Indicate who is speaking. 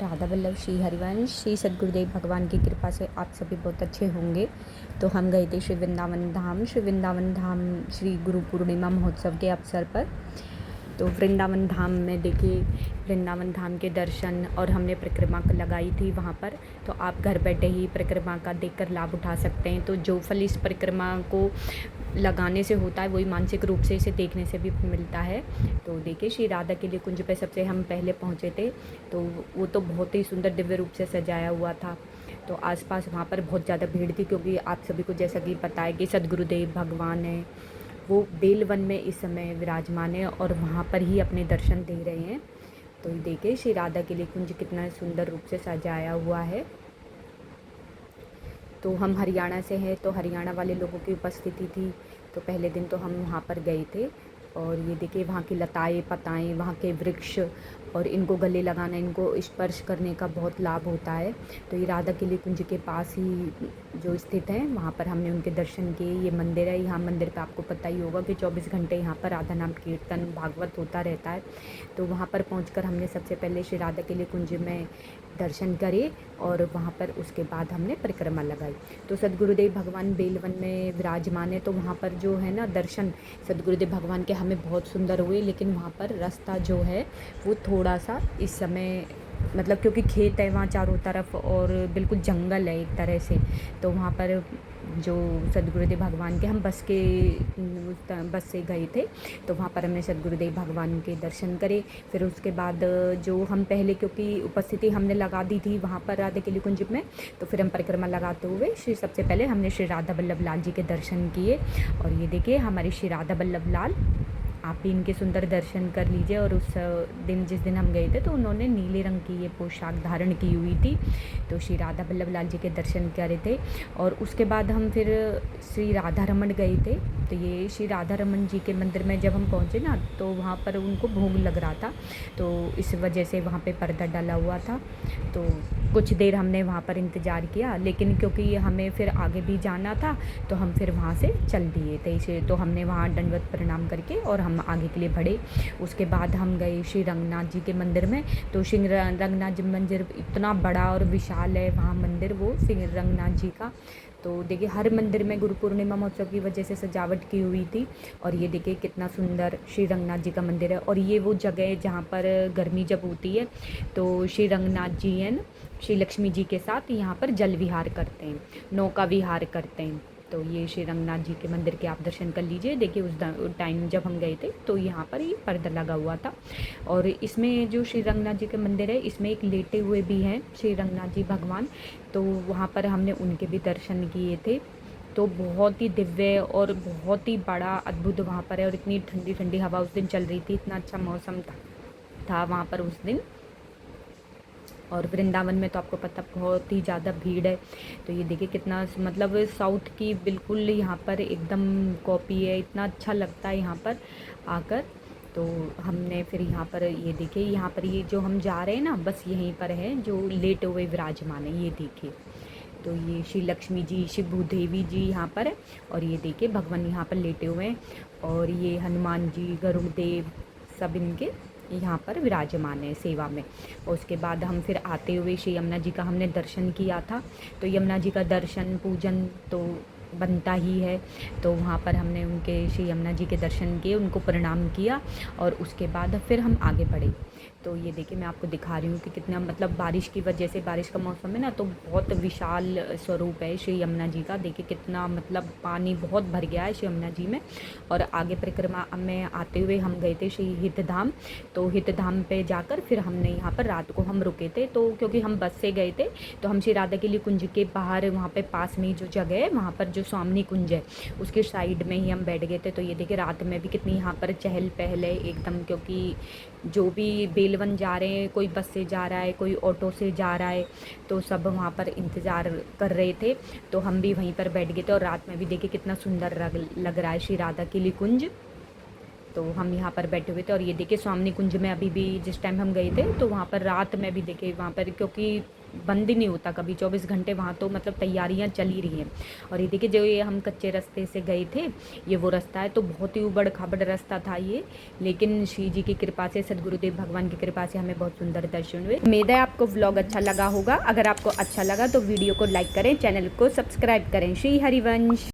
Speaker 1: राधा वल्लभ श्री हरिवंश श्री सद्गुरुदेव भगवान की कृपा से आप सभी बहुत अच्छे होंगे। तो हम गए थे श्री वृंदावन धाम श्री गुरु पूर्णिमा महोत्सव के अवसर पर। तो वृंदावन धाम में देखिए वृंदावन धाम के दर्शन और हमने परिक्रमा लगाई थी वहाँ पर। तो आप घर बैठे ही परिक्रमा का देखकर लाभ उठा सकते हैं। तो जो फल इस परिक्रमा को लगाने से होता है वही मानसिक रूप से इसे देखने से भी मिलता है। तो देखिए श्री राधा के लिए कुंज पे सबसे हम पहले पहुँचे थे। तो वो तो बहुत ही सुंदर दिव्य रूप से सजाया हुआ था। तो आसपास वहाँ पर बहुत ज़्यादा भीड़ थी, क्योंकि आप सभी को जैसा कि पता है कि सद्गुरुदेव भगवान है वो बेलवन में इस समय विराजमान है और वहाँ पर ही अपने दर्शन दे रहे हैं। तो देखिए श्री राधा के लिए कुंज कितना सुंदर रूप से सजाया हुआ है। तो हम हरियाणा से हैं, तो हरियाणा वाले लोगों की उपस्थिति थी। तो पहले दिन तो हम वहाँ पर गए थे और ये देखिए वहाँ की लताएं पताएं, वहाँ के वृक्ष और इनको गले लगाना, इनको स्पर्श करने का बहुत लाभ होता है। तो ये राधा किले कुंज के पास ही जो स्थित है वहाँ पर हमने उनके दर्शन किए। ये मंदिर है, यहाँ मंदिर पे आपको पता ही होगा कि 24 घंटे यहाँ पर राधा नाम कीर्तन भागवत होता रहता है। तो वहाँ पर पहुँचकर हमने सबसे पहले श्री राधा किले कुंज में दर्शन करे और वहाँ पर उसके बाद हमने परिक्रमा लगाई। तो सद्गुरुदेव भगवान बेलवन में विराजमान है। तो वहाँ पर जो है ना दर्शन सद्गुरुदेव भगवान के हमें बहुत सुंदर हुए, लेकिन वहाँ पर रास्ता जो है वो थोड़ा सा इस समय मतलब क्योंकि खेत है वहाँ चारों तरफ और बिल्कुल जंगल है एक तरह से। तो वहाँ पर जो सद्गुरुदेव भगवान के हम बस से गए थे। तो वहाँ पर हमने सद्गुरुदेव भगवान के दर्शन करे। फिर उसके बाद जो हम पहले क्योंकि उपस्थिति हमने लगा दी थी वहाँ पर राधा किले कुंज में, तो फिर हम परिक्रमा लगाते हुए सबसे पहले हमने श्री राधा वल्लभ लाल जी के दर्शन किए। और ये देखिए हमारे श्री राधा वल्लभ लाल, आप भी इनके सुंदर दर्शन कर लीजिए। और उस दिन जिस दिन हम गए थे तो उन्होंने नीले रंग की ये पोशाक धारण की हुई थी। तो श्री राधा वल्लभ लाल जी के दर्शन करे थे। और उसके बाद हम फिर श्री राधा रमन गए थे। तो ये श्री राधा रमन जी के मंदिर में जब हम पहुँचे ना, तो वहाँ पर उनको भोग लग रहा था, तो इस वजह से वहाँ पे पर्दा डाला हुआ था। तो कुछ देर हमने वहाँ पर इंतज़ार किया, लेकिन क्योंकि हमें फिर आगे भी जाना था तो हम फिर वहाँ से चल दिए थे इसे। तो हमने वहाँ दंडवत प्रणाम करके और हम आगे के लिए बढ़े। उसके बाद हम गए श्री रंगनाथ जी के मंदिर में। तो श्री रंगनाथ जी मंदिर इतना बड़ा और विशाल है वहाँ मंदिर, वो श्री रंगनाथ जी का। तो देखिए हर मंदिर में गुरु पूर्णिमा महोत्सव की वजह से सजावट की हुई थी। और ये देखिए कितना सुंदर श्री रंगनाथ जी का मंदिर है। और ये वो जगह है जहाँ पर गर्मी जब होती है तो श्री रंगनाथ जी है ना श्री लक्ष्मी जी के साथ यहाँ पर जल विहार करते हैं, नौका विहार करते हैं। तो ये श्री रंगनाथ जी के मंदिर के आप दर्शन कर लीजिए। देखिए उस टाइम जब हम गए थे तो यहाँ पर ये पर्दा लगा हुआ था। और इसमें जो श्री रंगनाथ जी का मंदिर है इसमें एक लेटे हुए भी हैं श्री रंगनाथ जी भगवान। तो वहाँ पर हमने उनके भी दर्शन किए थे। तो बहुत ही दिव्य और बहुत ही बड़ा अद्भुत वहाँ पर है। और इतनी ठंडी ठंडी हवा उस दिन चल रही थी, इतना अच्छा मौसम था वहाँ पर उस दिन। और वृंदावन में तो आपको पता बहुत ही ज़्यादा भीड़ है। तो ये देखिए कितना मतलब साउथ की बिल्कुल यहाँ पर एकदम कॉपी है, इतना अच्छा लगता है यहाँ पर आकर। तो हमने फिर यहाँ पर ये देखिए यहाँ पर ये जो हम जा रहे हैं ना बस यहीं पर है जो लेटे हुए विराजमान है, ये देखिए। तो ये श्री लक्ष्मी जी श्री भूदेवी जी यहाँ पर है। और ये देखिए भगवान यहाँ पर लेटे हुए हैं। और ये हनुमान जी गरुड़देव सब इनके यहाँ पर विराजमान है सेवा में। और उसके बाद हम फिर आते हुए श्री यमुना जी का हमने दर्शन किया था। तो यमुना जी का दर्शन पूजन तो बनता ही है। तो वहाँ पर हमने उनके श्री यमुना जी के दर्शन किए, उनको प्रणाम किया और उसके बाद फिर हम आगे बढ़े। तो ये देखिए मैं आपको दिखा रही हूँ कि कितना मतलब बारिश की वजह से, बारिश का मौसम है ना, तो बहुत विशाल स्वरूप है श्री यमुना जी का। देखिए कितना मतलब पानी बहुत भर गया है श्री यमुना जी में। और आगे परिक्रमा में आते हुए हम गए थे श्री हितधाम। तो हितधाम पे जाकर फिर हमने यहाँ पर रात को हम रुके थे। तो क्योंकि हम बस से गए थे तो हम श्री राधा किले कुंज के बाहर वहाँ पे पास में जो जगह है वहाँ पर जो स्वामी कुंज है उसके साइड में ही हम बैठ गए थे। तो ये देखिए रात में भी कितनी यहाँ पर चहल पहल है एकदम, क्योंकि जो भी बेलवन जा रहे हैं, कोई बस से जा रहा है, कोई ऑटो से जा रहा है, तो सब वहाँ पर इंतज़ार कर रहे थे। तो हम भी वहीं पर बैठ गए थे। और रात में भी देखिए कितना सुंदर लग रहा है श्री राधा किले कुंज। तो हम यहाँ पर बैठे हुए थे और ये देखिए स्वामी कुंज में अभी भी जिस टाइम हम गए थे तो वहाँ पर रात में भी देखिए वहाँ पर, क्योंकि बंद ही नहीं होता कभी 24 घंटे वहाँ, तो मतलब तैयारियाँ चल ही रही हैं। और ये देखिए जो ये हम कच्चे रास्ते से गए थे, ये वो रास्ता है, तो बहुत ही उबड़ खाबड़ रास्ता था ये, लेकिन श्री जी की कृपा से, सदगुरुदेव भगवान की कृपा से हमें बहुत सुंदर दर्शन हुए। उम्मीद है आपको व्लॉग अच्छा लगा होगा। अगर आपको अच्छा लगा तो वीडियो को लाइक करें, चैनल को सब्सक्राइब करें। श्री हरिवंश।